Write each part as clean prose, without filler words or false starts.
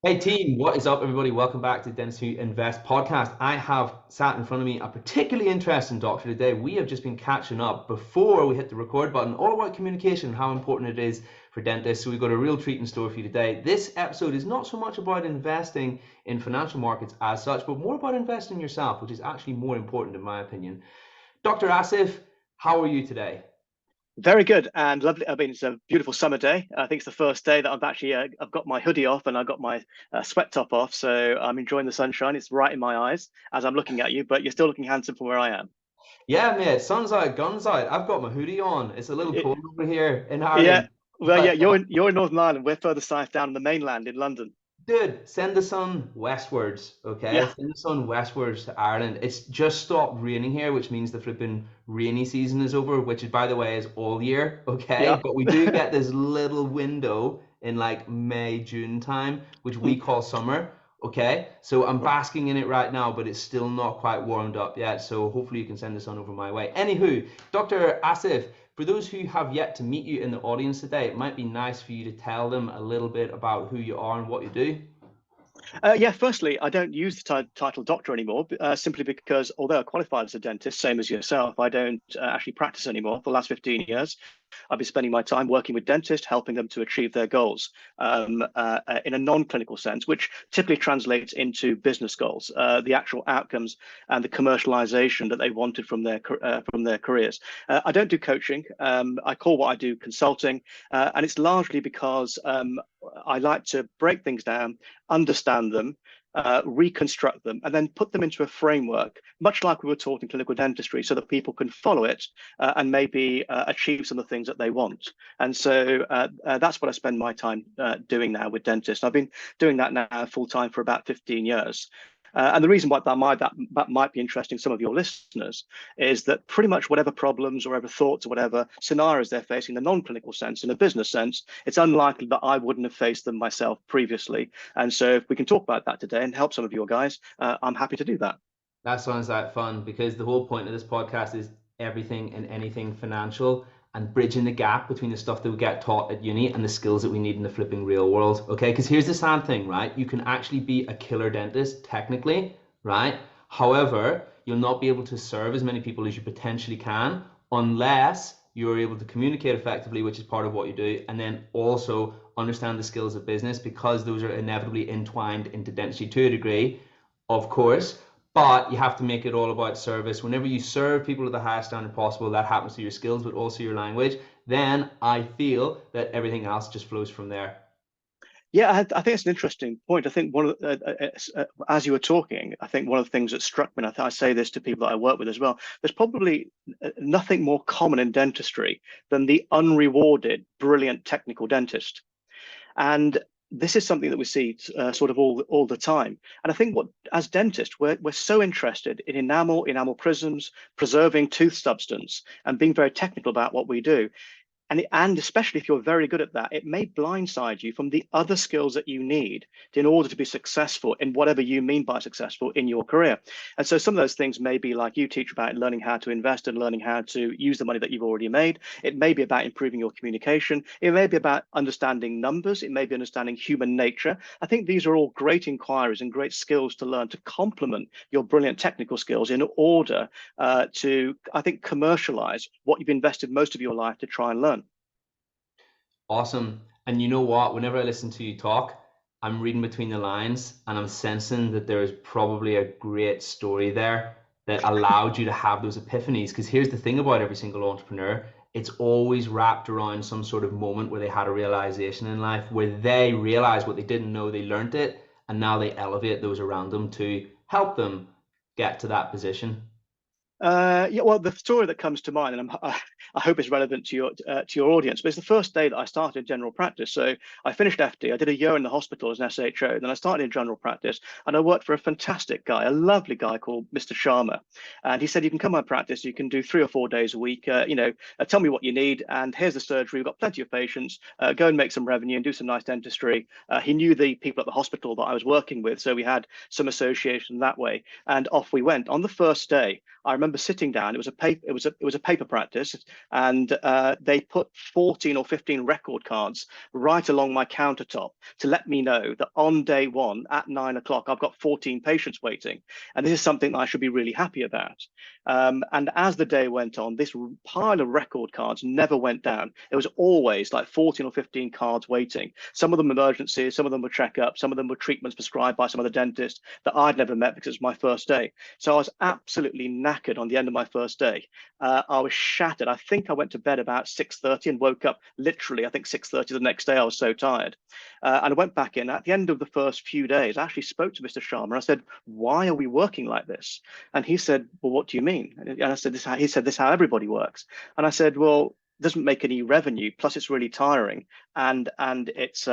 Hey team, what is up, everybody? Welcome back to Dentistry Invest podcast. I have sat in front of me a particularly interesting doctor today. We have just been catching up before we hit the record button, all about communication and how important it is for dentists. So we've got a real treat in store for you today. This episode is not so much about investing in financial markets as such, but more about investing in yourself, which is actually more important in my opinion. Dr. Asif, how are you today? Very good and lovely. I mean, it's a beautiful summer day. I think it's the first day that I've got my hoodie off and I've got my sweat top off. So I'm enjoying the sunshine. It's right in my eyes as I'm looking at you, but you're still looking handsome from where I am. Yeah, mate, sun's out, guns out. I've got my hoodie on. It's a little It, cold over here in yeah, Ireland. well, yeah, But you're in Northern Ireland. We're further south down in the mainland in London. dude, send the sun westwards, okay? Yeah, Send the sun westwards to Ireland. It's just stopped raining here, which means the flipping rainy season is over, which is, by the way, is all year, okay? yeah. But we do get this little window in like May, June time, which we call summer, okay? So I'm basking in it right now, but it's still not quite warmed up yet. So hopefully you can send the sun over my way. Anywho, Dr. Asif, for those who have yet to meet you in the audience today, it might be nice for you to tell them a little bit about who you are and what you do. Yeah, firstly, I don't use the title doctor anymore, simply because although I qualified as a dentist, same as yourself, I don't actually practice anymore for the last 15 years. I've been spending my time working with dentists, helping them to achieve their goals in a non-clinical sense, which typically translates into business goals, the actual outcomes and the commercialization that they wanted from their careers. I don't do coaching. I call what I do consulting, and it's largely because I like to break things down, understand them, reconstruct them, and then put them into a framework, much like we were taught in clinical dentistry, so that people can follow it and maybe achieve some of the things that they want. And so that's what I spend my time doing now with dentists. I've been doing that now full time for about 15 years. And the reason why that might be interesting to some of your listeners is that pretty much whatever problems or whatever thoughts or whatever scenarios they're facing in the non-clinical sense, in a business sense, it's unlikely that I wouldn't have faced them myself previously. And so if we can talk about that today and help some of your guys, I'm happy to do that. That sounds like fun because the whole point of this podcast is everything and anything financial and bridging the gap between the stuff that we get taught at uni and the skills that we need in the flipping real world. Okay, because here's the sad thing, right? You can actually be a killer dentist technically, right? However, you'll not be able to serve as many people as you potentially can unless you're able to communicate effectively, which is part of what you do, and then also understand the skills of business because those are inevitably entwined into dentistry to a degree, of course, but you have to make it all about service. Whenever you serve people to the highest standard possible, that happens to your skills, but also your language. Then I feel that everything else just flows from there. Yeah, I think it's an interesting point. I think as you were talking, I think one of the things that struck me, and I say this to people that I work with as well, there's probably nothing more common in dentistry than the unrewarded, brilliant technical dentist. And this is something that we see sort of all the time. And I think what, as dentists, we're so interested in enamel prisms, preserving tooth substance, and being very technical about what we do. And especially if you're very good at that, it may blindside you from the other skills that you need in order to be successful in whatever you mean by successful in your career. And so some of those things may be like you teach about learning how to invest and learning how to use the money that you've already made. It may be about improving your communication. It may be about understanding numbers. It may be understanding human nature. I think these are all great inquiries and great skills to learn to complement your brilliant technical skills in order to, I think, commercialize what you've invested most of your life to try and learn. Awesome. And you know what? Whenever I listen to you talk, I'm reading between the lines and I'm sensing that there is probably a great story there that allowed you to have those epiphanies. Because here's the thing about every single entrepreneur, it's always wrapped around some sort of moment where they had a realization in life, where they realized what they didn't know, they learned it, and now they elevate those around them to help them get to that position. Yeah, well, the story that comes to mind, and I hope it's relevant to your audience, but it's the first day that I started general practice. So I finished FD. I did a year in the hospital as an SHO. Then I started in general practice, and I worked for a fantastic guy, a lovely guy called Mr. Sharma. And he said, "You can come to my practice. You can do 3 or 4 days a week. Tell me what you need, and here's the surgery. We've got plenty of patients. Go and make some revenue and do some nice dentistry." He knew the people at the hospital that I was working with, so we had some association that way. And off we went. On the first day, I remember remember sitting down. It was a paper. It was a paper practice, and they put 14 or 15 record cards right along my countertop to let me know that on day one at 9 o'clock, I've got 14 patients waiting, and this is something that I should be really happy about. And as the day went on, this pile of record cards never went down. It was always like 14 or 15 cards waiting. Some of them emergencies, some of them were checkups, some of them were treatments prescribed by some other dentist that I'd never met because it was my first day. So I was absolutely knackered on the end of my first day. I was shattered. I think I went to bed about 6:30 and woke up literally, I think 6:30 the next day. I was so tired. And I went back in. At the end of the first few days, I actually spoke to Mr. Sharma. I said, why are we working like this? And he said, well, what do you mean? And I said, he said, this is how everybody works. And I said, well, it doesn't make any revenue. Plus, it's really tiring, and it's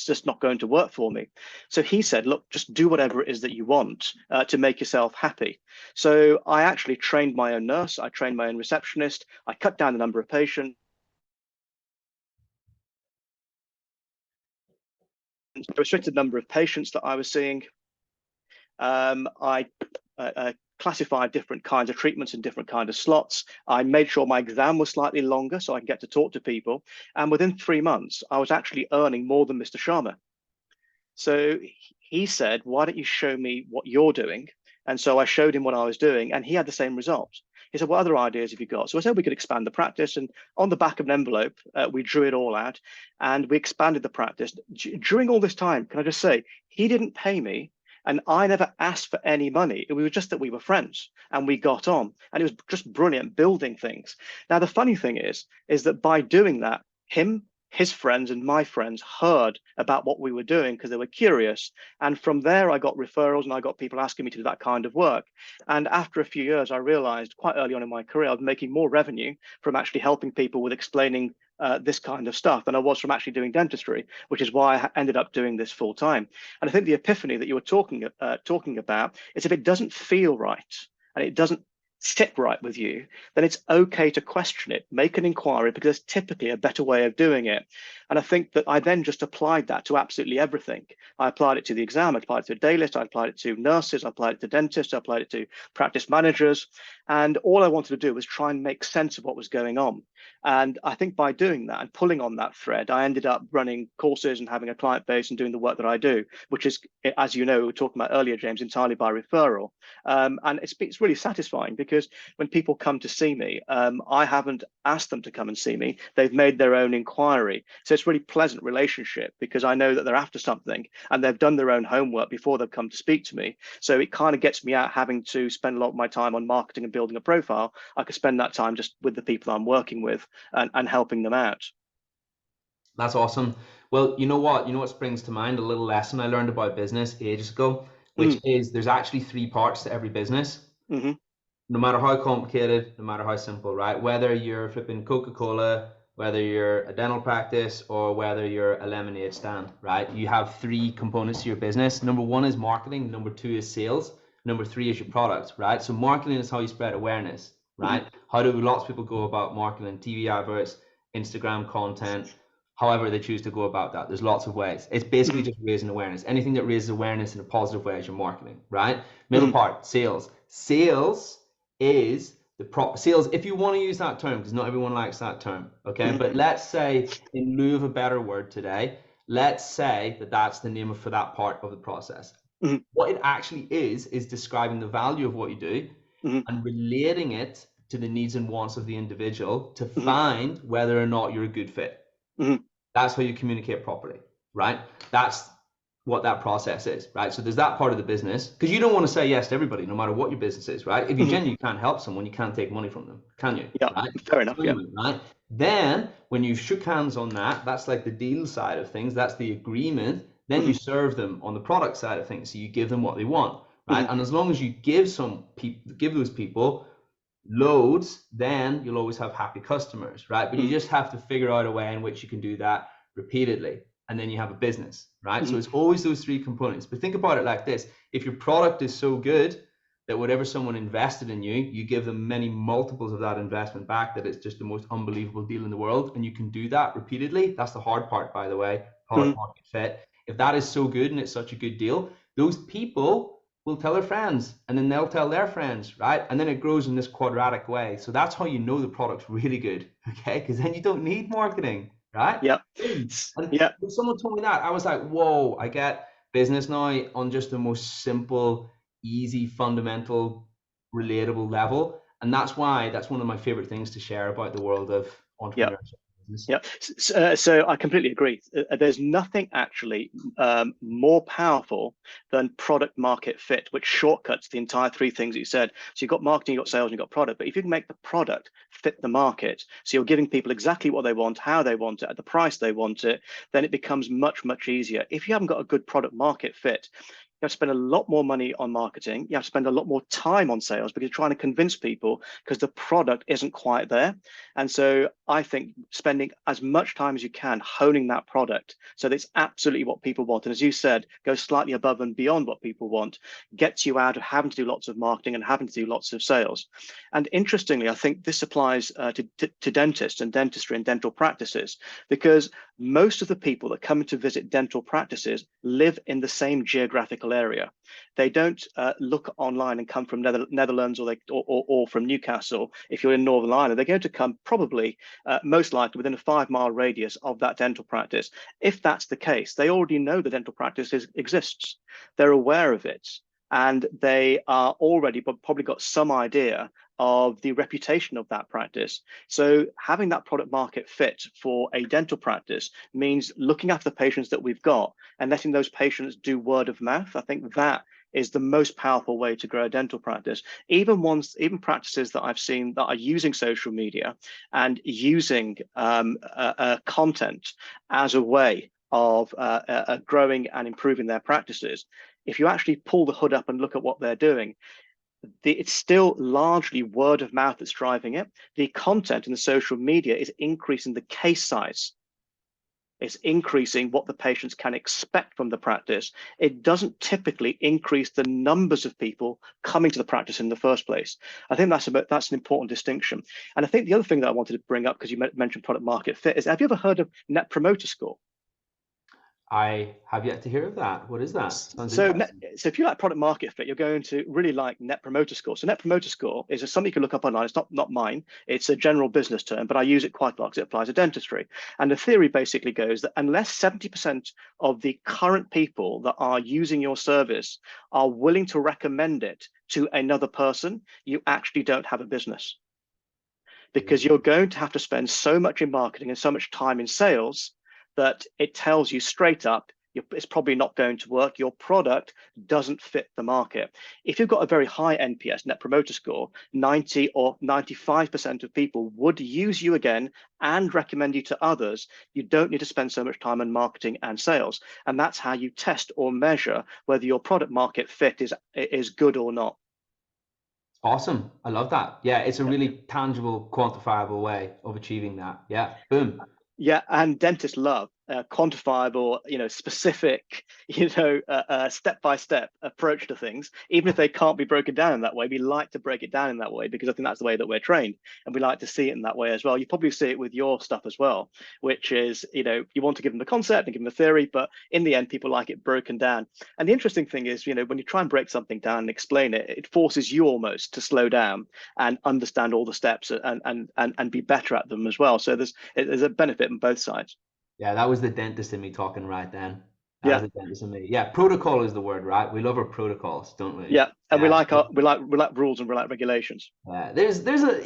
just not going to work for me. So he said, look, just do whatever it is that you want to make yourself happy. So I actually trained my own nurse. I trained my own receptionist. I cut down the number of patients, the restricted number of patients that I was seeing. I classified different kinds of treatments in different kinds of slots. I made sure my exam was slightly longer so I can get to talk to people. And within 3 months, I was actually earning more than Mr. Sharma. So he said, why don't you show me what you're doing? And so I showed him what I was doing, and he had the same results. He said, what other ideas have you got? So I said we could expand the practice. And on the back of an envelope, we drew it all out and we expanded the practice. During all this time, can I just say, he didn't pay me. And I never asked for any money. It was just that we were friends and we got on. And it was just brilliant building things. Now, the funny thing is that by doing that, his friends and my friends heard about what we were doing because they were curious. And from there, I got referrals and I got people asking me to do that kind of work. And after a few years, I realized quite early on in my career, I was making more revenue from actually helping people with explaining this kind of stuff than I was from actually doing dentistry, which is why I ended up doing this full time. And I think the epiphany that you were talking about is if it doesn't feel right and it doesn't sit right with you, then it's okay to question it, make an inquiry, because there's typically a better way of doing it. And I think that I then just applied that to absolutely everything. I applied it to the exam, I applied it to a day list, I applied it to nurses, I applied it to dentists, I applied it to practice managers. And all I wanted to do was try and make sense of what was going on. And I think by doing that and pulling on that thread, I ended up running courses and having a client base and doing the work that I do, which is, as you know, we were talking about earlier, James, entirely by referral. And it's really satisfying because when people come to see me, I haven't asked them to come and see me. They've made their own inquiry. So it's a really pleasant relationship because I know that they're after something and they've done their own homework before they've come to speak to me. So it kind of gets me out having to spend a lot of my time on marketing and building a profile. I could spend that time just with the people I'm working with and helping them out. That's awesome. Well, you know what springs to mind? A little lesson I learned about business ages ago, which is there's actually 3 parts to every business. Mm-hmm. No matter how complicated, no matter how simple, right? Whether you're flipping Coca-Cola, whether you're a dental practice, or whether you're a lemonade stand, right? You have 3 components to your business. Number 1 is marketing. Number 2 is sales. Number 3 is your product, right? So marketing is how you spread awareness, right? Mm-hmm. How do lots of people go about marketing? TV adverts, Instagram content, however they choose to go about that. There's lots of ways. It's basically just raising awareness. Anything that raises awareness in a positive way is your marketing, right? Middle part, sales. Sales is the sales, if you want to use that term, because not everyone likes that term, okay? But let's say, in lieu of a better word today, let's say that that's the name for that part of the process. What it actually is describing the value of what you do and relating it to the needs and wants of the individual to find whether or not you're a good fit. That's how you communicate properly, right? That's what that process is, right? So there's that part of the business, because you don't want to say yes to everybody, no matter what your business is, right? If you genuinely can't help someone, you can't take money from them, can you? Yeah, right? Fair enough. Yeah. Right. Then when you shook hands on that, that's like the deal side of things, that's the agreement. Then you serve them on the product side of things, so you give them what they want, right? And as long as you give those people loads, then you'll always have happy customers, right? But you just have to figure out a way in which you can do that repeatedly, and then you have a business, right? So it's always those 3 components. But think about it like this: if your product is so good that whatever someone invested in you, you give them many multiples of that investment back, that it's just the most unbelievable deal in the world, and you can do that repeatedly. That's the hard part, by the way, product market fit. If that is so good and it's such a good deal, those people will tell their friends, and then they'll tell their friends, right? And then it grows in this quadratic way. So that's how you know the product's really good, okay? Because then you don't need marketing, right? Yeah. Boom. And Yeah. when someone told me that, I was like, whoa, I get business now on just the most simple, easy, fundamental, relatable level. And that's one of my favorite things to share about the world of Yeah. entrepreneurship business. Yeah, so I completely agree. There's nothing actually more powerful than product market fit, which shortcuts the entire three things that you said. So you've got marketing, you've got sales, and you've got product. But if you can make the product fit the market, so you're giving people exactly what they want, how they want it, at the price they want it, then it becomes much, much easier. If you haven't got a good product market fit, you have to spend a lot more money on marketing. You have to spend a lot more time on sales because you're trying to convince people because the product isn't quite there. And so I think spending as much time as you can honing that product so that it's absolutely what people want. And as you said, go slightly above and beyond what people want, gets you out of having to do lots of marketing and having to do lots of sales. And interestingly, I think this applies to dentists and dentistry and dental practices, because most of the people that come to visit dental practices live in the same geographical area. They don't look online and come from Netherlands or from Newcastle. If you're in Northern Ireland, they're going to come probably most likely within a 5-mile radius of that dental practice. If that's the case, they already know the dental practice exists. They're aware of it, and they are already probably got some idea of the reputation of that practice. So having that product market fit for a dental practice means looking after the patients that we've got and letting those patients do word of mouth. I think that is the most powerful way to grow a dental practice. Even practices that I've seen that are using social media and using content as a way of growing and improving their practices. If you actually pull the hood up and look at what they're doing, it's still largely word of mouth that's driving it. The content in the social media is increasing the case size. It's increasing what the patients can expect from the practice. It doesn't typically increase the numbers of people coming to the practice in the first place. I think that's an important distinction. And I think the other thing that I wanted to bring up, because you mentioned product market fit, is have you ever heard of Net Promoter Score? I have yet to hear of that. What is that? Sounds So, interesting. so if you like product market fit, you're going to really like Net Promoter Score. So Net Promoter Score is something you can look up online. It's not mine. It's a general business term, but I use it quite a lot because it applies to dentistry. And the theory basically goes that unless 70% of the current people that are using your service are willing to recommend it to another person, you actually don't have a business, because you're going to have to spend so much in marketing and so much time in sales that it tells you straight up it's probably not going to work. Your product doesn't fit the market. If you've got a very high NPS, Net Promoter Score, 90 or 95% of people would use you again and recommend you to others. You don't need to spend so much time on marketing and sales. And that's how you test or measure whether your product market fit is good or not. Awesome. I love that. Yeah, it's a really tangible, quantifiable way of achieving that. Yeah, boom. Yeah, and dentists love quantifiable, specific, step-by-step approach to things. Even if they can't be broken down in that way, we like to break it down in that way because I think that's the way that we're trained, and we like to see it in that way as well. You probably see it with your stuff as well, which is, you want to give them the concept and give them the theory, but in the end, people like it broken down. And the interesting thing is, when you try and break something down and explain it, it forces you almost to slow down and understand all the steps and be better at them as well. So there's a benefit on both sides. Yeah, that was the dentist in me talking right then. That was Yeah, the dentist in me. Yeah, protocol is the word, right? We love our protocols, don't we? yeah, and we Yeah. like we like rules and we like regulations. Yeah. There's a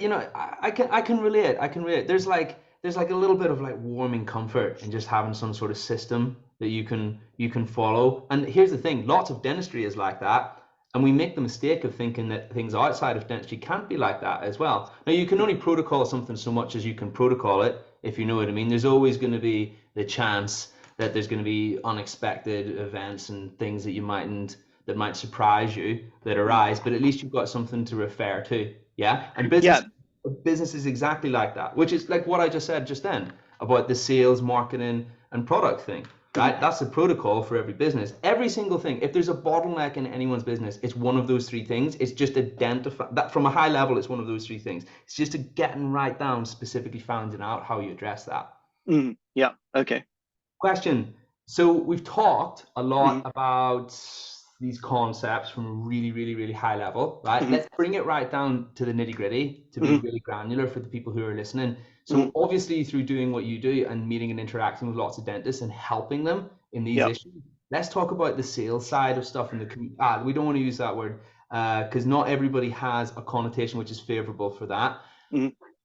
I can relate. I can relate. There's like a little bit of like warming comfort in just having some sort of system that you can follow. And here's the thing, lots of dentistry is like that. And we make the mistake of thinking that things outside of dentistry can't be like that as well. Now you can only protocol something so much as you can protocol it, if you know what I mean. There's always going to be the chance that there's going to be unexpected events and things that might surprise you that arise, but at least you've got something to refer to. Yeah. And Yeah, business is exactly like that, which is like what I just said just then about the sales, marketing, and product thing. Right? That's the protocol for every business. Every single thing. If there's a bottleneck in anyone's business, it's one of those three things. It's just identify that from a high level. It's one of those three things. It's just a getting right down, specifically finding out how you address that. yeah, okay. Question. So we've talked a lot Mhm. about these concepts from a really, really, really high level, right? Let's bring it right down to the nitty gritty to be really granular for the people who are listening. So obviously through doing what you do and meeting and interacting with lots of dentists and helping them in these issues, let's talk about the sales side of stuff. We don't want to use that word because not everybody has a connotation which is favorable for that.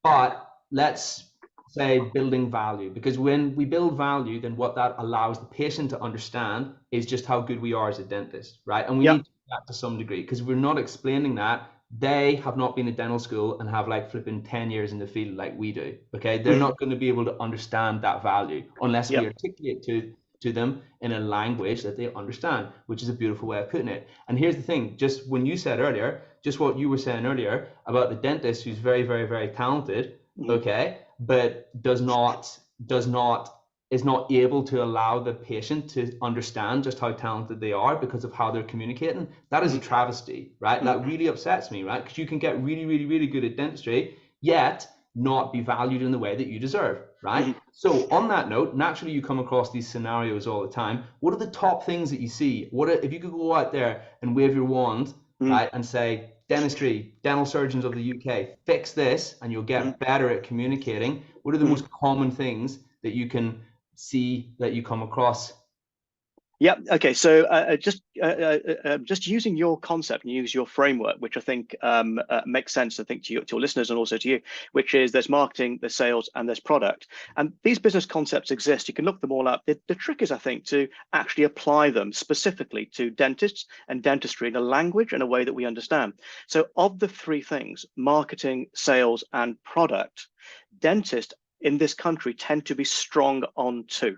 But let's say building value, because when we build value, then what that allows the patient to understand is just how good we are as a dentist, right? And we need to do that to some degree, because we're not explaining that. They have not been in dental school and have like flipping 10 years in the field like we do, okay? They're not going to be able to understand that value unless we articulate to them in a language that they understand, which is a beautiful way of putting it. And here's the thing, just when you said earlier, just what you were saying earlier about the dentist who's very, very, very talented, okay, but is not able to allow the patient to understand just how talented they are because of how they're communicating. That is a travesty, right? That really upsets me, right? Because you can get really, really, really good at dentistry, yet not be valued in the way that you deserve, right? So on that note, naturally you come across these scenarios all the time. What are the top things that you see? If you could go out there and wave your wand, right, and say, dentistry, dental surgeons of the UK, fix this and you'll get better at communicating. What are the most common things that you can see that you come across? Yeah. Okay. So just using your concept and use your framework, which I think makes sense, I think, to your listeners and also to you, which is there's marketing, there's sales, and there's product. And these business concepts exist. You can look them all up. The trick is, I think, to actually apply them specifically to dentists and dentistry in a language and a way that we understand. So of the three things, marketing, sales, and product, dentists in this country tend to be strong on two.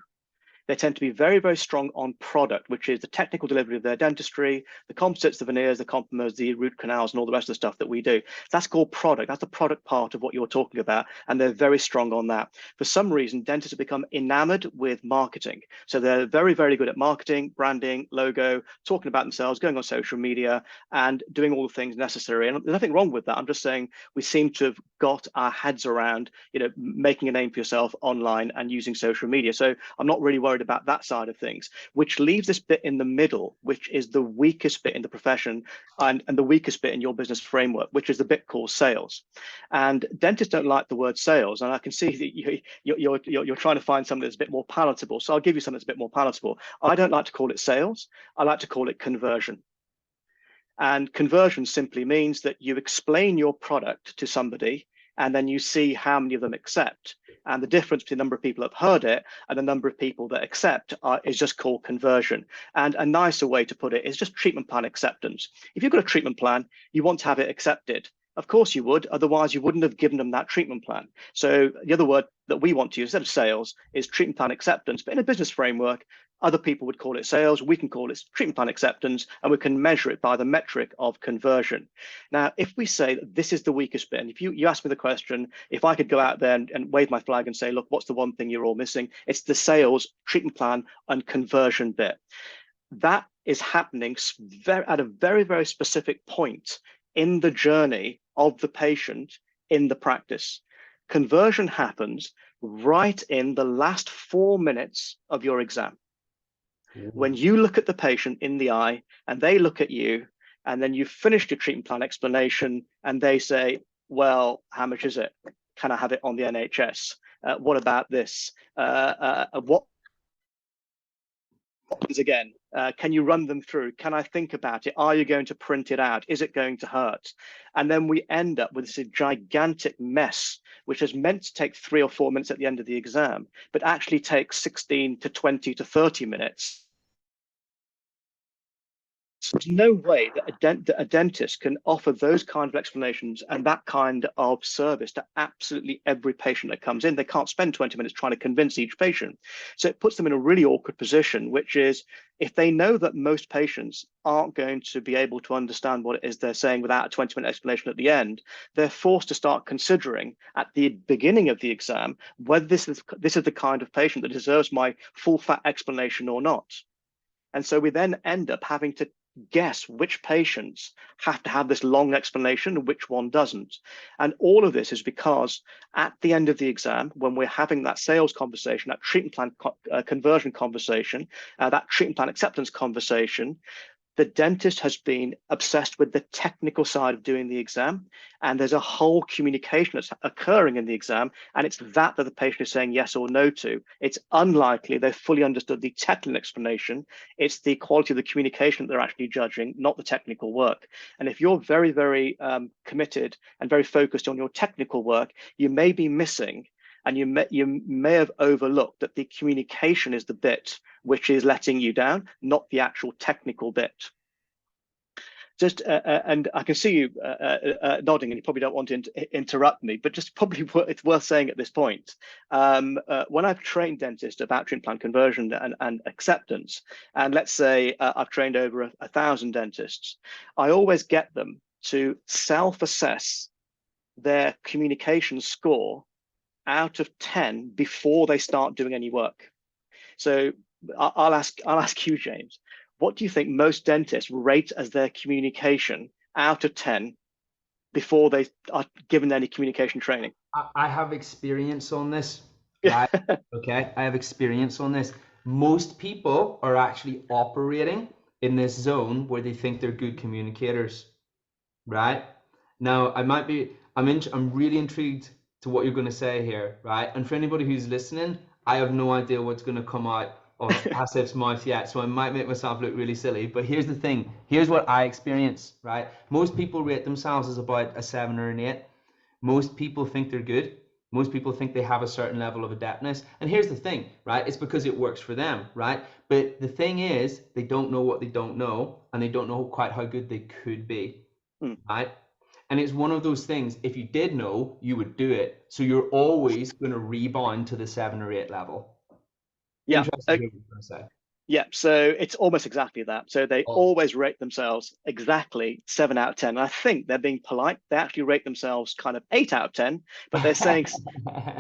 They tend to be very, very strong on product, which is the technical delivery of their dentistry, the composites, the veneers, the comprimers, the root canals, and all the rest of the stuff that we do. That's called product. That's the product part of what you're talking about, and they're very strong on that. For some reason, dentists have become enamored with marketing. So they're very, very good at marketing, branding, logo, talking about themselves, going on social media, and doing all the things necessary. And there's nothing wrong with that. I'm just saying we seem to have got our heads around, making a name for yourself online and using social media. So I'm not really worried about that side of things, which leaves this bit in the middle, which is the weakest bit in the profession and the weakest bit in your business framework, which is the bit called sales. And dentists don't like the word sales, and I can see that you're trying to find something that's a bit more palatable. So I'll give you something that's a bit more palatable. I don't like to call it sales. I like to call it conversion. And conversion simply means that you explain your product to somebody and then you see how many of them accept. And the difference between the number of people that have heard it and the number of people that accept is just called conversion. And a nicer way to put it is just treatment plan acceptance. If you've got a treatment plan, you want to have it accepted. Of course you would, otherwise you wouldn't have given them that treatment plan. So the other word that we want to use instead of sales is treatment plan acceptance. But in a business framework, other people would call it sales, we can call it treatment plan acceptance, and we can measure it by the metric of conversion. Now, if we say that this is the weakest bit, and if you ask me the question, if I could go out there and wave my flag and say, look, what's the one thing you're all missing? It's the sales, treatment plan, and conversion bit. That is happening at a very, very specific point in the journey of the patient in the practice. Conversion happens right in the last 4 minutes of your exam. When you look at the patient in the eye and they look at you, and then you've finished your treatment plan explanation and they say, well, how much is it? Can I have it on the NHS? What about this? What is again? Can you run them through? Can I think about it? Are you going to print it out? Is it going to hurt? And then we end up with this gigantic mess, which is meant to take 3 or 4 minutes at the end of the exam, but actually takes 16 to 20 to 30 minutes. So there's no way that a dentist can offer those kind of explanations and that kind of service to absolutely every patient that comes in. They can't spend 20 minutes trying to convince each patient. So it puts them in a really awkward position, which is if they know that most patients aren't going to be able to understand what it is they're saying without a 20-minute explanation at the end, they're forced to start considering at the beginning of the exam whether this is the kind of patient that deserves my full fat explanation or not. And so we then end up having to guess which patients have to have this long explanation and which one doesn't. And all of this is because at the end of the exam, when we're having that sales conversation, that treatment plan conversion conversation, that treatment plan acceptance conversation, The dentist has been obsessed with the technical side of doing the exam, and there's a whole communication that's occurring in the exam, and it's that the patient is saying yes or no to. It's unlikely they've fully understood the technical explanation. It's the quality of the communication that they're actually judging, not the technical work. And if you're very, very committed and very focused on your technical work, you may be missing, and you may have overlooked that the communication is the bit which is letting you down, not the actual technical bit. Just and I can see you nodding, and you probably don't want to interrupt me, but just probably it's worth saying at this point. When I've trained dentists about treatment plan conversion and acceptance, and let's say I've trained over 1,000 dentists, I always get them to self-assess their communication score out of 10 before they start doing any work. So I'll ask you, James, what do you think most dentists rate as their communication out of 10 before they are given any communication training? I have experience on this, right? Okay, I have experience on this. Most people are actually operating in this zone where they think they're good communicators, right? Now, I'm really intrigued to what you're going to say here, right? And for anybody who's listening, I have no idea what's going to come out of Asif's mouth yet, so I might make myself look really silly. But here's the thing. Here's what I experience, right? Most people rate themselves as about a 7 or an 8. Most people think they're good. Most people think they have a certain level of adeptness. And here's the thing, right? It's because it works for them, right? But the thing is, they don't know what they don't know, and they don't know quite how good they could be, right? And it's one of those things, if you did know, you would do it. So you're always going to rebound to the 7 or 8 level. Yeah. Interesting what you're going to say. Yeah, so it's almost exactly that. So they always rate themselves exactly 7 out of 10. And I think they're being polite. They actually rate themselves kind of 8 out of 10, but they're saying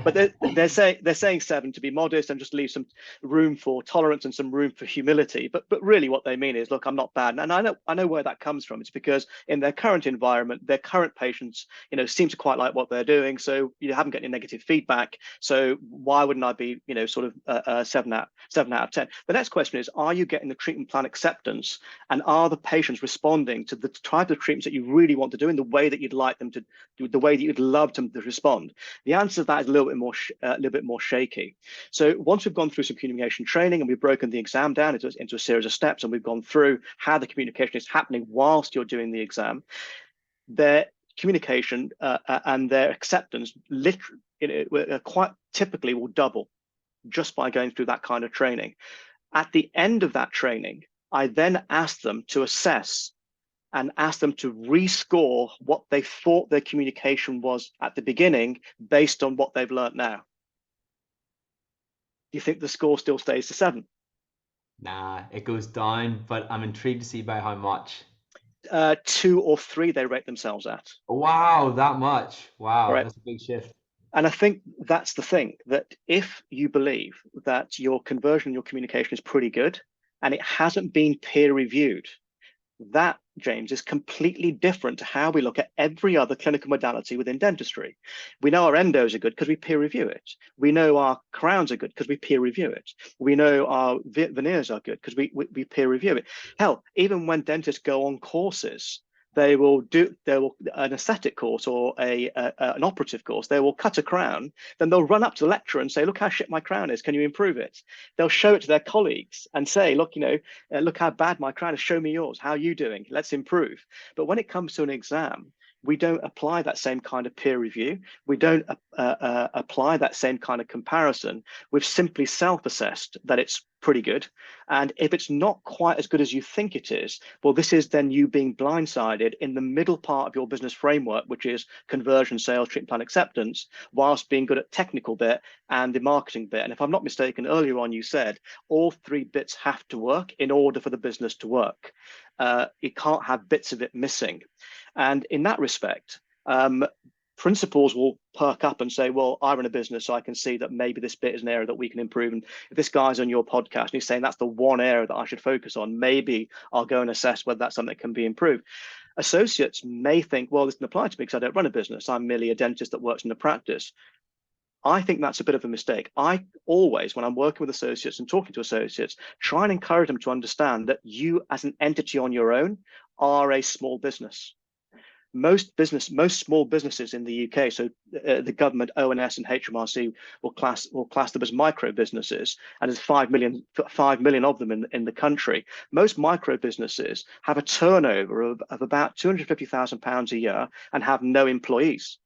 but they're saying 7 to be modest and just leave some room for tolerance and some room for humility. But really what they mean is, look, I'm not bad. And I know where that comes from. It's because in their current environment, their current patients, seem to quite like what they're doing. So you haven't got any negative feedback. So why wouldn't I be, sort of 7 out of 10? The next question is, are you getting the treatment plan acceptance, and are the patients responding to the type of treatments that you really want to do in the way that you'd like them to do, the way that you'd love them to respond? The answer to that is a little bit more shaky. So once we've gone through some communication training and we've broken the exam down into a series of steps, and we've gone through how the communication is happening whilst you're doing the exam, their communication and their acceptance literally, quite typically will double just by going through that kind of training. At the end of that training, I then ask them to assess and ask them to rescore what they thought their communication was at the beginning based on what they've learned now. Do you think the score still stays the 7? Nah, it goes down, but I'm intrigued to see by how much. 2 or 3 they rate themselves at. Wow, that much. Wow, Right. that's a big shift. And I think that's the thing, that if you believe that your conversion, your communication is pretty good, and it hasn't been peer reviewed, that, James, is completely different to how we look at every other clinical modality within dentistry. We know our endos are good because we peer review it. We know our crowns are good because we peer review it. We know our veneers are good because we peer review it. Hell, even when dentists go on courses, they will an aesthetic course or an operative course. They will cut a crown, then they'll run up to the lecturer and say, look how shit my crown is, can you improve it? They'll show it to their colleagues and say, look, look how bad my crown is, show me yours, how are you doing, let's improve. But when it comes to an exam, we don't apply that same kind of peer review. We don't apply that same kind of comparison. We've simply self-assessed that it's pretty good. And if it's not quite as good as you think it is, well, this is then you being blindsided in the middle part of your business framework, which is conversion, sales, treatment plan acceptance, whilst being good at technical bit and the marketing bit. And if I'm not mistaken, earlier on you said all 3 bits have to work in order for the business to work. You can't have bits of it missing. And in that respect, principals will perk up and say, well, I run a business, so I can see that maybe this bit is an area that we can improve. And if this guy's on your podcast and he's saying that's the one area that I should focus on, maybe I'll go and assess whether that's something that can be improved. Associates may think, well, this doesn't apply to me because I don't run a business. I'm merely a dentist that works in the practice. I think that's a bit of a mistake. I always, when I'm working with associates and talking to associates, try and encourage them to understand that you as an entity on your own are a small business. Most small businesses in the UK, so the government, ONS and HMRC will class them as micro businesses, and there's 5 million of them in the country. Most micro businesses have a turnover of about £250,000 a year and have no employees.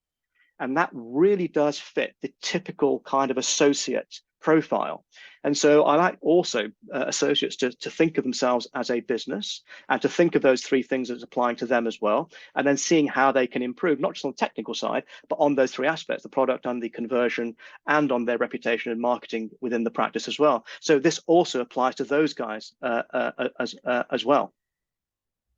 And that really does fit the typical kind of associate profile. And so I like also associates to think of themselves as a business and to think of those three things as applying to them as well, and then seeing how they can improve, not just on the technical side, but on those three aspects, the product and the conversion, and on their reputation and marketing within the practice as well. So this also applies to those guys as well.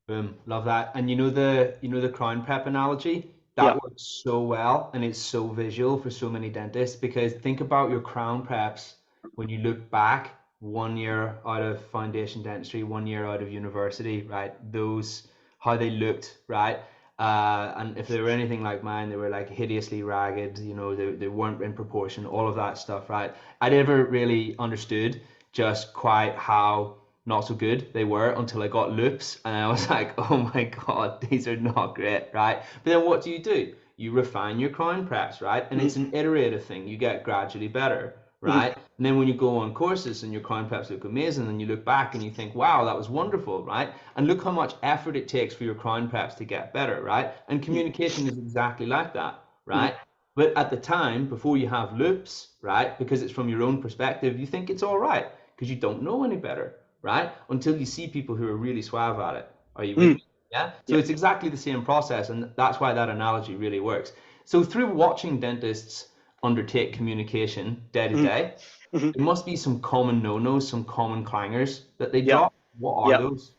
Boom, love that. And the crown prep analogy, that Yeah. works so well and it's so visual for so many dentists because think about your crown preps when you look back 1 year out of foundation dentistry, 1 year out of university, right? Those how they looked, right? And if they were anything like mine, they were like hideously ragged, they weren't in proportion, all of that stuff, right? I never really understood just quite how not so good they were until I got loops and I was like, oh my God, these are not great, right? But then what do? You refine your crown preps, right? And it's an iterative thing. You get gradually better, Mm-hmm. right? And then when you go on courses and your crown preps look amazing and you look back and you think, wow, that was wonderful, right? And look how much effort it takes for your crown preps to get better, right? And communication is exactly like that, Mm-hmm. right? But at the time, before you have loops, right? Because it's from your own perspective, you think it's all right because you don't know any better, right? Until you see people who are really suave at it. Are you with Mm-hmm. me? Yeah. So Yeah. it's exactly the same process, and that's why that analogy really works. So through watching dentists undertake communication day to Mm-hmm. day, Mm-hmm. there must be some common no-nos, some common clangers that they Yeah. drop. What are Yeah. those?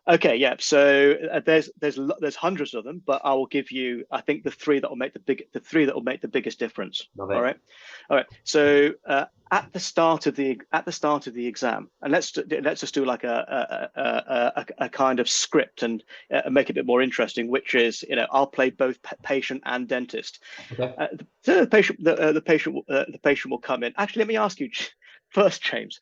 Okay, yeah. So there's hundreds of them, but I will give you, I think, the three that will make the biggest difference. Love All it. right, all right. So at the start of the exam, and let's just do like a kind of script and make it a bit more interesting, which is, I'll play both patient and dentist. Okay. So the patient will come in. Actually, let me ask you first, James.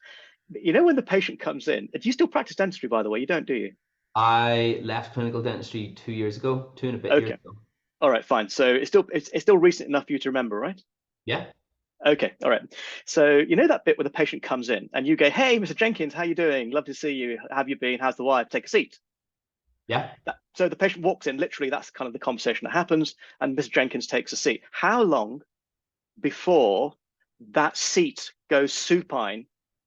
When the patient comes in, do you still practice dentistry, by the way? You don't, do you? I left clinical dentistry 2 years ago, 2 and a bit years Okay. ago. All right, fine. So it's still recent enough for you to remember, right? Yeah. Okay, all right. So you know that bit where the patient comes in and you go, "Hey, Mr. Jenkins, how you doing? Love to see you. How have you been? How's the wife? Take a seat." Yeah. So the patient walks in. Literally, that's kind of the conversation that happens, and Mr. Jenkins takes a seat. How long before that seat goes supine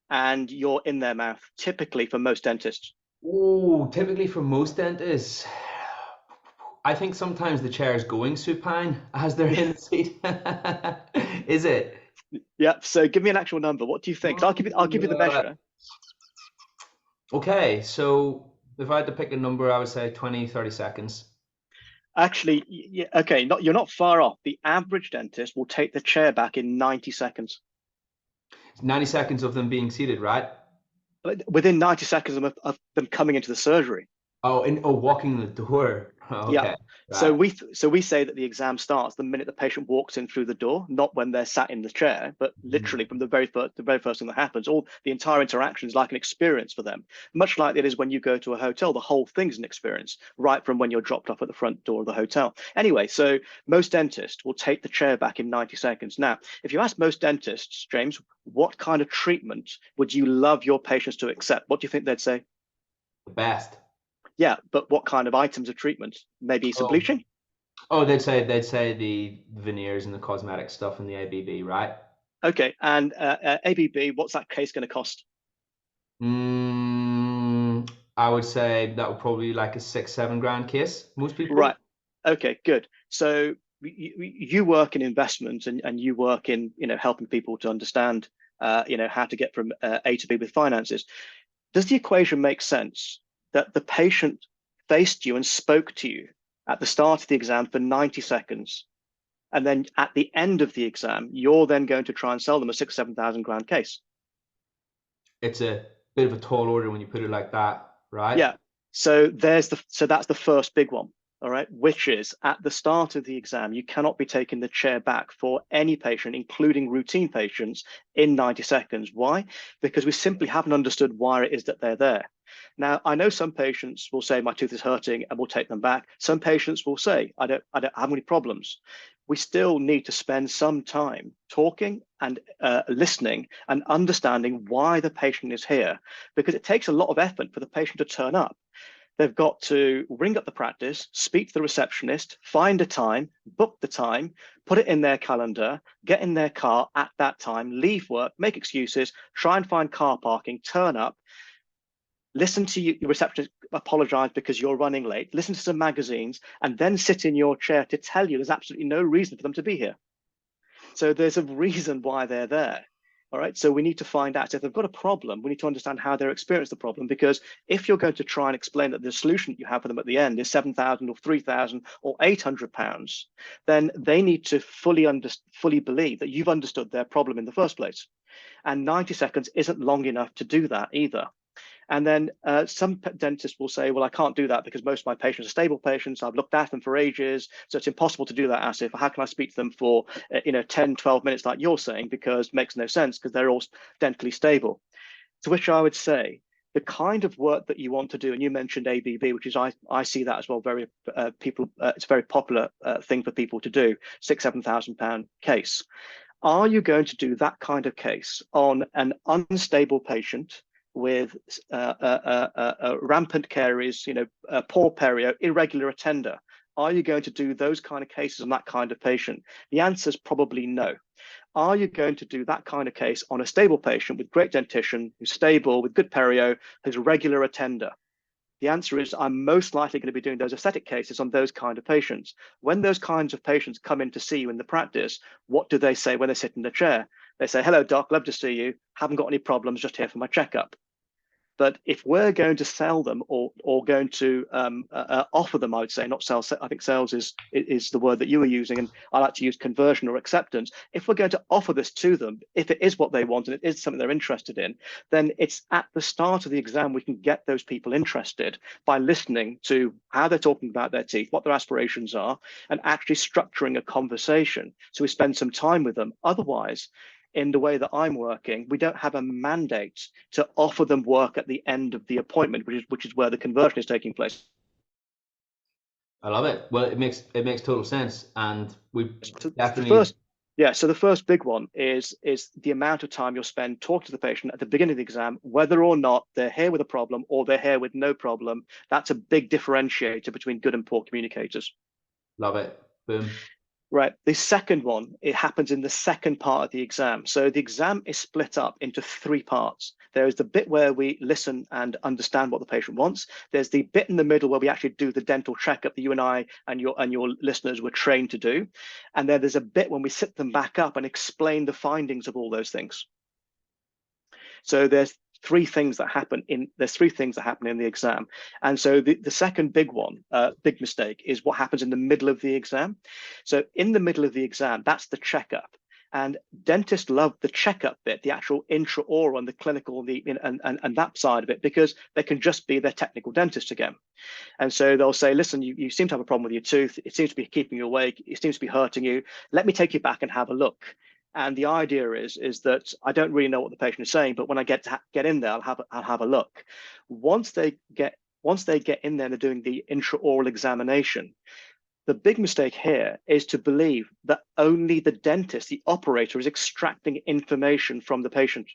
and you're in their mouth? Typically, for most dentists. Oh, typically for most dentists, I think sometimes the chair is going supine as they're in the seat. Is it? Yeah. So give me an actual number. What do you think? So I'll give you the Uh, measure. okay, so if I had to pick a number, I would say 20, 30 seconds. Actually, yeah, okay, you're not far off. The average dentist will take the chair back in 90 seconds. 90 seconds of them being seated, right? Within 90 seconds of them coming into the surgery. Oh, walking the door. Yeah. Okay, So right. we say that the exam starts the minute the patient walks in through the door, not when they're sat in the chair, but literally from the very first thing that happens. All the entire interaction is like an experience for them, much like it is when you go to a hotel. The whole thing's an experience, right from when you're dropped off at the front door of the hotel. Anyway, so most dentists will take the chair back in 90 seconds. Now, if you ask most dentists, James, what kind of treatment would you love your patients to accept? What do you think they'd say? The best. Yeah, but what kind of items of treatment? Maybe some Oh, bleaching? they'd say the veneers and the cosmetic stuff in the ABB, right? Okay, and ABB, what's that case going to cost? I would say that would probably be like a 6, 7 grand case. Most Right. people. Okay, good. So you work in investment and you work in helping people to understand how to get from A to B with finances. Does the equation make sense that the patient faced you and spoke to you at the start of the exam for 90 seconds, and then at the end of the exam, you're then going to try and sell them a 6, 7 thousand grand case? It's a bit of a tall order when you put it like that, right? Yeah. So that's the first big one. all right, which is at the start of the exam, you cannot be taking the chair back for any patient, including routine patients, in 90 seconds. Why? Because we simply haven't understood why it is that they're there. Now, I know some patients will say my tooth is hurting and we'll take them back. Some patients will say, I don't have any problems. We still need to spend some time talking and listening and understanding why the patient is here, because it takes a lot of effort for the patient to turn up. They've got to ring up the practice, speak to the receptionist, find a time, book the time, put it in their calendar, get in their car at that time, leave work, make excuses, try and find car parking, turn up, listen to your receptionist apologize because you're running late, listen to some magazines, and then sit in your chair to tell you there's absolutely no reason for them to be here. So there's a reason why they're there. All right, so we need to find out. So if they've got a problem, we need to understand how they're experiencing the problem, because if you're going to try and explain that the solution that you have for them at the end is 7,000 or 3,000 or 800 pounds, then they need to fully believe that you've understood their problem in the first place. And 90 seconds isn't long enough to do that either. And then some dentists will say, well, I can't do that because most of my patients are stable patients. I've looked at them for ages. So it's impossible to do that, Asif. How can I speak to them for 10, 12 minutes like you're saying? Because it makes no sense because they're all dentally stable. To which I would say, the kind of work that you want to do, and you mentioned ABB, which is I see that as well. Very it's a very popular thing for people to do. £6,000–7,000 case. Are you going to do that kind of case on an unstable patient with rampant caries, poor perio, irregular attender? Are you going to do those kind of cases on that kind of patient? The answer is probably no. Are you going to do that kind of case on a stable patient with great dentition, who's stable, with good perio, who's a regular attender? The answer is I'm most likely going to be doing those aesthetic cases on those kind of patients. When those kinds of patients come in to see you in the practice, what do they say when they sit in the chair? They say, hello, doc, love to see you. Haven't got any problems, just here for my checkup. But if we're going to sell them or going to offer them, I would say, not sell. I think sales is the word that you were using, and I like to use conversion or acceptance. If we're going to offer this to them, if it is what they want and it is something they're interested in, then it's at the start of the exam we can get those people interested by listening to how they're talking about their teeth, what their aspirations are, and actually structuring a conversation. So we spend some time with them. Otherwise, in the way that I'm working, we don't have a mandate to offer them work at the end of the appointment, which is where the conversion is taking place. I love it. Well, it makes total sense, and we definitely. So the first big one is the amount of time you'll spend talking to the patient at the beginning of the exam, whether or not they're here with a problem or they're here with no problem. That's a big differentiator between good and poor communicators. Love it. Boom. Right. The second one, it happens in the second part of the exam. So the exam is split up into three parts. There is the bit where we listen and understand what the patient wants. There's the bit in the middle where we actually do the dental checkup that you and I and your listeners were trained to do. And then there's a bit when we sit them back up and explain the findings of all those things. So there's three things that happen in the exam. And so the second big one, big mistake, is what happens in the middle of the exam. So in the middle of the exam, that's the checkup. And dentists love the checkup bit, the actual intraoral and the clinical and that side of it, because they can just be their technical dentist again. And so they'll say, listen, you seem to have a problem with your tooth. It seems to be keeping you awake. It seems to be hurting you. Let me take you back and have a look. And the idea is that I don't really know what the patient is saying, but when I get in there, I'll have a look. Once they get in there and they're doing the intraoral examination, the big mistake here is to believe that only the dentist, the operator, is extracting information from the patient.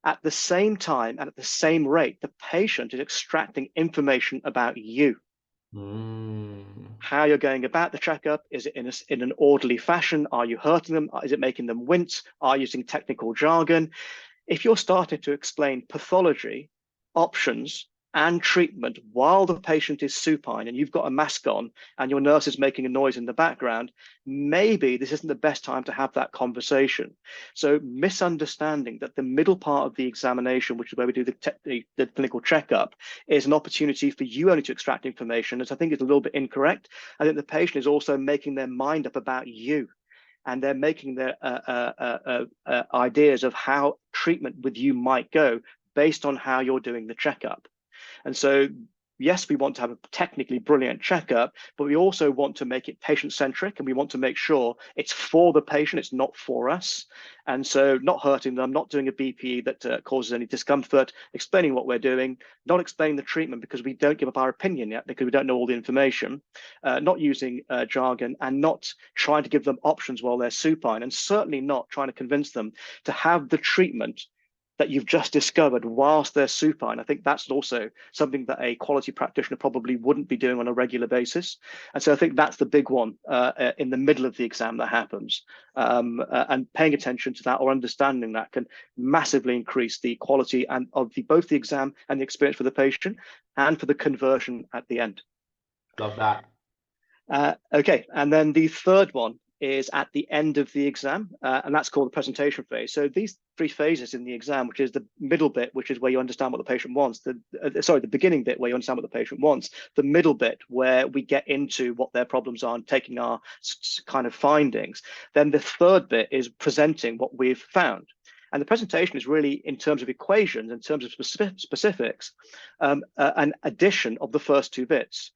At the same time and at the same rate, the patient is extracting information about you. How you're going about the checkup. Is it in an orderly fashion? Are you hurting them? Is it making them wince? Are you using technical jargon? If you're starting to explain pathology, options, and treatment while the patient is supine and you've got a mask on and your nurse is making a noise in the background, maybe this isn't the best time to have that conversation. So misunderstanding that the middle part of the examination, which is where we do the clinical checkup, is an opportunity for you only to extract information, as I think is a little bit incorrect. I think the patient is also making their mind up about you, and they're making their ideas of how treatment with you might go based on how you're doing the checkup. And so yes, we want to have a technically brilliant checkup, but we also want to make it patient-centric, and we want to make sure it's for the patient, it's not for us. And so not hurting them, not doing a BPE that causes any discomfort, explaining what we're doing, not explaining the treatment because we don't give up our opinion yet because we don't know all the information, not using jargon, and not trying to give them options while they're supine, and certainly not trying to convince them to have the treatment that you've just discovered whilst they're supine. I think that's also something that a quality practitioner probably wouldn't be doing on a regular basis. And so I think that's the big one in the middle of the exam that happens. And paying attention to that or understanding that can massively increase the quality and of both the exam and the experience for the patient and for the conversion at the end. Love that. Okay, and then the third one is at the end of the exam, and that's called the presentation phase. So these three phases in the exam, which is the middle bit, which is where you understand what the patient wants, the beginning bit where you understand what the patient wants, the middle bit where we get into what their problems are and taking our kind of findings. Then the third bit is presenting what we've found. And the presentation is really, in terms of equations, in terms of specifics, an addition of the first two bits.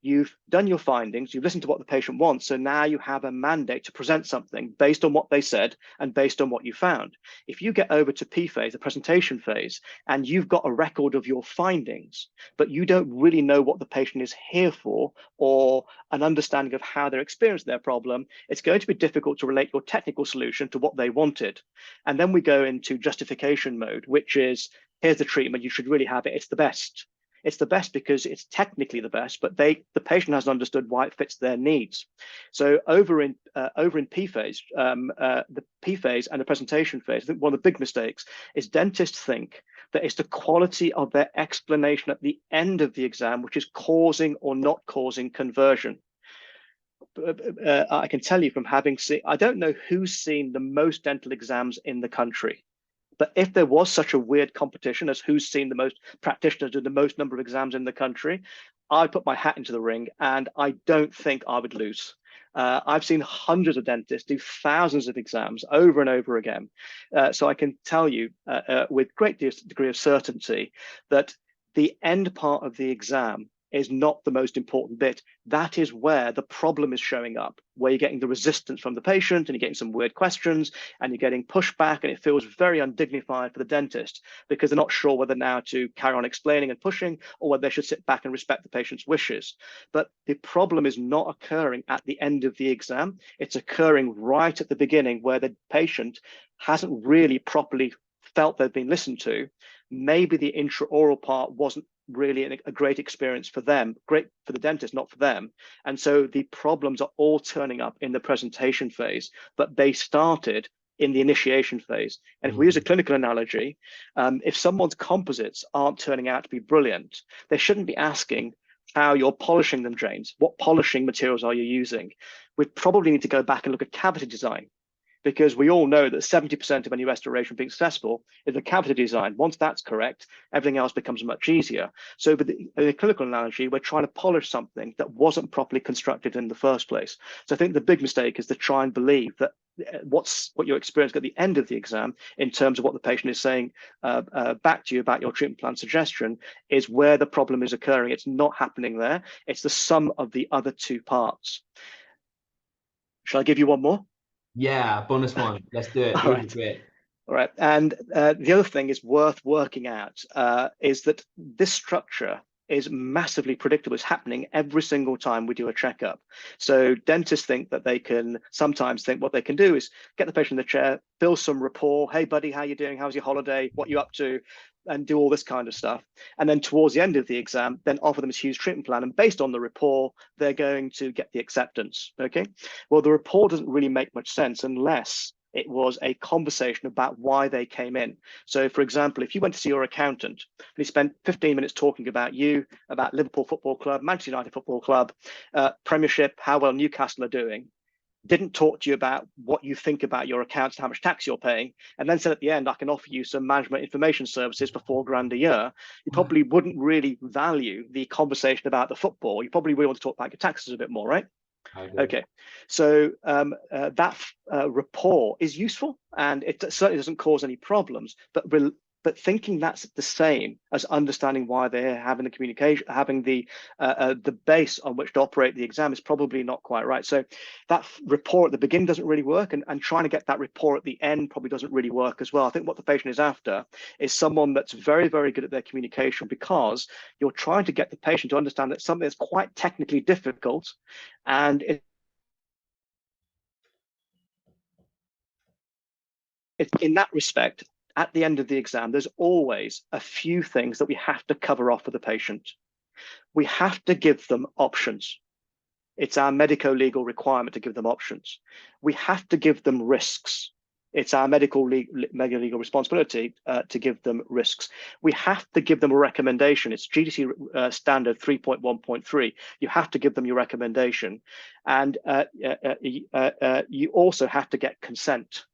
You've done your findings, you've listened to what the patient wants, so now you have a mandate to present something based on what they said and based on what you found. If you get over to P phase, the presentation phase, and you've got a record of your findings, but you don't really know what the patient is here for or an understanding of how they're experiencing their problem, it's going to be difficult to relate your technical solution to what they wanted. And then we go into justification mode, which is, here's the treatment, you should really have it, it's the best. It's the best because it's technically the best, but the patient hasn't understood why it fits their needs. So over in P phase, the P phase and the presentation phase, I think one of the big mistakes is dentists think that it's the quality of their explanation at the end of the exam which is causing or not causing conversion. I can tell you from having seen, I don't know who's seen the most dental exams in the country. But if there was such a weird competition as who's seen the most practitioners do the most number of exams in the country, I'd put my hat into the ring, and I don't think I would lose. I've seen hundreds of dentists do thousands of exams over and over again. So I can tell you with great degree of certainty that the end part of the exam is not the most important bit. That is where the problem is showing up, where you're getting the resistance from the patient and you're getting some weird questions and you're getting pushback, and it feels very undignified for the dentist because they're not sure whether now to carry on explaining and pushing or whether they should sit back and respect the patient's wishes. But the problem is not occurring at the end of the exam. It's occurring right at the beginning where the patient hasn't really properly felt they've been listened to. Maybe the intraoral part wasn't really a great experience for them, great for the dentist, not for them. And so the problems are all turning up in the presentation phase, but they started in the initiation phase. And if we use a clinical analogy, if someone's composites aren't turning out to be brilliant, they shouldn't be asking how you're polishing them, James. What polishing materials are you using? We probably need to go back and look at cavity design, because we all know that 70% of any restoration being successful is the cavity design. Once that's correct, everything else becomes much easier. So in a clinical analogy, we're trying to polish something that wasn't properly constructed in the first place. So I think the big mistake is to try and believe that what you're experiencing at the end of the exam in terms of what the patient is saying back to you about your treatment plan suggestion is where the problem is occurring. It's not happening there. It's the sum of the other two parts. Shall I give you one more? Yeah, bonus one. Let's do it. All right. Great. All right. And the other thing is worth working out is that this structure is massively predictable. It's happening every single time we do a checkup. So dentists think that they can sometimes think what they can do is get the patient in the chair, build some rapport. Hey, buddy, how you doing? How's your holiday? What you up to? And do all this kind of stuff. And then towards the end of the exam, then offer them a huge treatment plan. And based on the rapport, they're going to get the acceptance. Okay. Well, the rapport doesn't really make much sense unless it was a conversation about why they came in. So for example, if you went to see your accountant and he spent 15 minutes talking about you, about Liverpool Football Club, Manchester United Football Club, Premiership, how well Newcastle are doing, didn't talk to you about what you think about your accounts and how much tax you're paying, and then said at the end, I can offer you some management information services for $4,000 a year, you probably wouldn't really value the conversation about the football. You probably really want to talk about your taxes a bit more, right? Okay, so that rapport is useful, and it certainly doesn't cause any problems, but but thinking that's the same as understanding why they're having the communication, having the base on which to operate the exam is probably not quite right. So that rapport at the beginning doesn't really work, and trying to get that rapport at the end probably doesn't really work as well. I think what the patient is after is someone that's very, very good at their communication, because you're trying to get the patient to understand that something that's quite technically difficult, and in that respect, at the end of the exam, there's always a few things that we have to cover off for the patient. We have to give them options. It's our medico-legal requirement to give them options. We have to give them risks. It's our medical legal responsibility to give them risks. We have to give them a recommendation. It's GDC standard 3.1.3. You have to give them your recommendation. And you also have to get consent.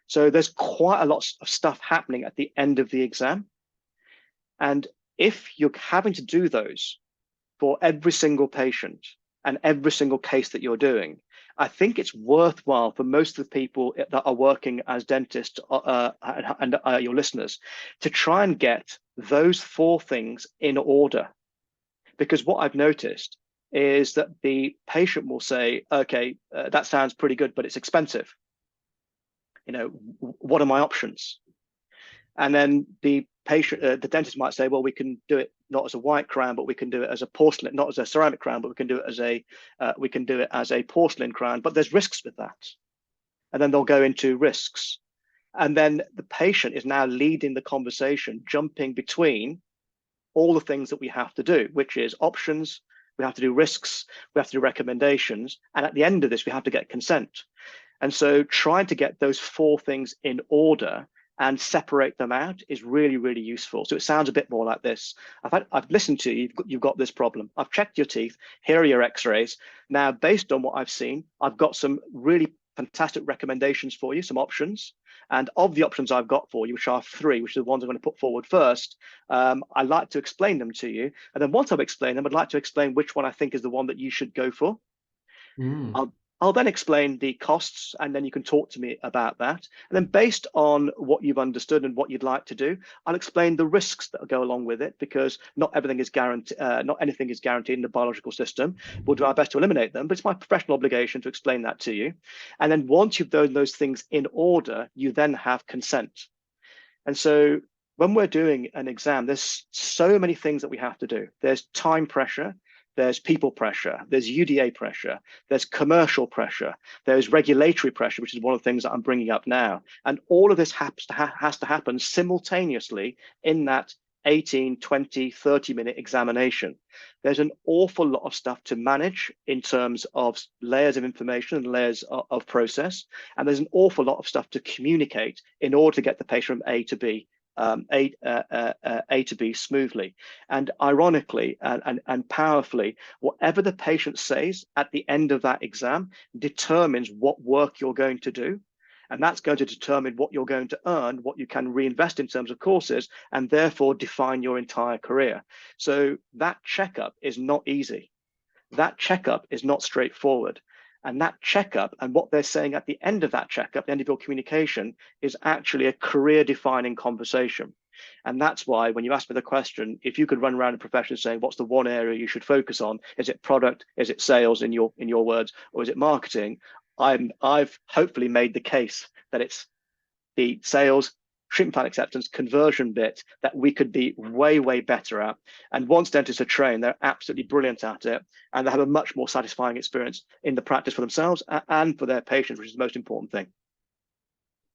So there's quite a lot of stuff happening at the end of the exam. And if you're having to do those for every single patient and every single case that you're doing, I think it's worthwhile for most of the people that are working as dentists and your listeners to try and get those 4 things in order. Because what I've noticed is that the patient will say, okay, that sounds pretty good, but it's expensive. What are my options? And then the patient, the dentist might say, well, we can do it not as a white crown, but we can do it as a porcelain, not as a ceramic crown, but we can do it as a porcelain crown. But there's risks with that. And then they'll go into risks. And then the patient is now leading the conversation, jumping between all the things that we have to do, which is options, we have to do risks, we have to do recommendations. And at the end of this, we have to get consent. And so trying to get those 4 things in order and separate them out is really, really useful. So it sounds a bit more like this. I've listened to you, you've got this problem. I've checked your teeth, here are your x-rays. Now, based on what I've seen, I've got some really fantastic recommendations for you, some options. And of the options I've got for you, which are 3, which are the ones I'm going to put forward first, I'd like to explain them to you. And then once I've explained them, I'd like to explain which one I think is the one that you should go for. I'll then explain the costs, and then you can talk to me about that. And then based on what you've understood and what you'd like to do, I'll explain the risks that go along with it, because not everything is guaranteed, not anything is guaranteed in the biological system. We'll do our best to eliminate them, but it's my professional obligation to explain that to you. And then once you've done those things in order, you then have consent. And so when we're doing an exam, there's so many things that we have to do. There's time pressure. There's people pressure, there's UDA pressure, there's commercial pressure, there's regulatory pressure, which is one of the things that I'm bringing up now. And all of this has to happen simultaneously in that 18, 20, 30-minute examination. There's an awful lot of stuff to manage in terms of layers of information and layers of process. And there's an awful lot of stuff to communicate in order to get the patient from A to B. A to B smoothly. And ironically and powerfully, whatever the patient says at the end of that exam determines what work you're going to do. And that's going to determine what you're going to earn, what you can reinvest in terms of courses, and therefore define your entire career. So that checkup is not easy. That checkup is not straightforward. And that checkup and what they're saying at the end of that checkup, the end of your communication, is actually a career-defining conversation. And that's why when you ask me the question, if you could run around a profession saying, what's the one area you should focus on? Is it product? Is it sales in your words? Or is it marketing? I've hopefully made the case that it's the sales, treatment plan acceptance, conversion bit that we could be way, way better at. And once dentists are trained, they're absolutely brilliant at it. And they have a much more satisfying experience in the practice for themselves and for their patients, which is the most important thing.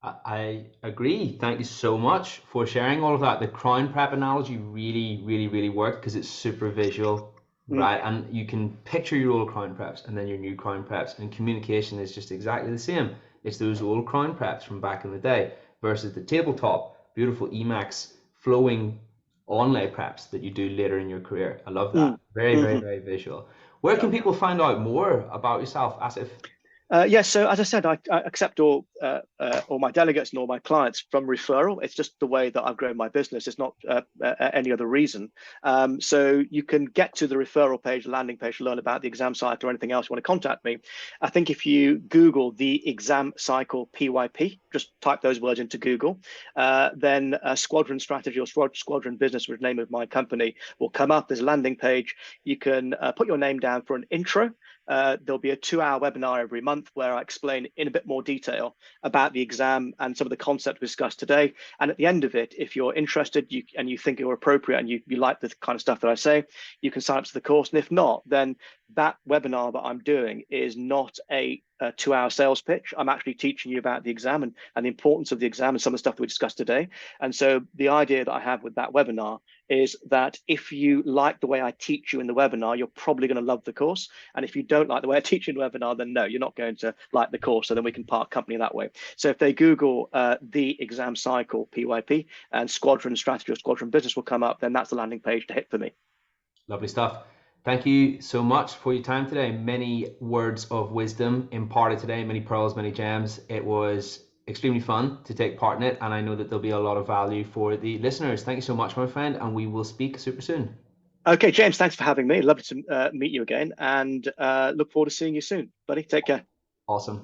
I agree. Thank you so much for sharing all of that. The crown prep analogy really, really, really worked because it's super visual, right? And you can picture your old crown preps and then your new crown preps, and communication is just exactly the same. It's those old crown preps from back in the day versus the tabletop, beautiful Emacs, flowing onlay preps that you do later in your career. I love that. Very, very, very visual. Where can people find out more about yourself, Asif? Yes, so as I said, I accept all my delegates and all my clients from referral. It's just the way that I've grown my business. It's not any other reason. So you can get to the referral page, landing page, to learn about the exam cycle or anything else you want to contact me. I think if you Google the exam cycle PYP, just type those words into Google, then Squadron Strategy or Squadron Business, which is the name of my company, will come up. There's a landing page. You can put your name down for an intro. There'll be a 2-hour webinar every month where I explain in a bit more detail about the exam and some of the concepts we discussed today. And at the end of it, if you're interested and you think you're appropriate and you like the kind of stuff that I say, you can sign up to the course. And if not, then that webinar that I'm doing is not a 2-hour sales pitch. I'm actually teaching you about the exam and the importance of the exam and some of the stuff that we discussed today. And so the idea that I have with that webinar is that if you like the way I teach you in the webinar, you're probably going to love the course. And if you don't like the way I teach you in the webinar, then no, you're not going to like the course. So then we can part company that way. So if they Google the exam cycle PYP and Squadron Strategy or Squadron Business will come up, then that's the landing page to hit for me. Lovely stuff. Thank you so much for your time today. Many words of wisdom imparted today, many pearls, many gems. It was extremely fun to take part in it, and I know that there'll be a lot of value for the listeners. Thank you so much, my friend, and we will speak super soon. Okay, James, thanks for having me. Lovely to meet you again, and look forward to seeing you soon, buddy. Take care. Awesome.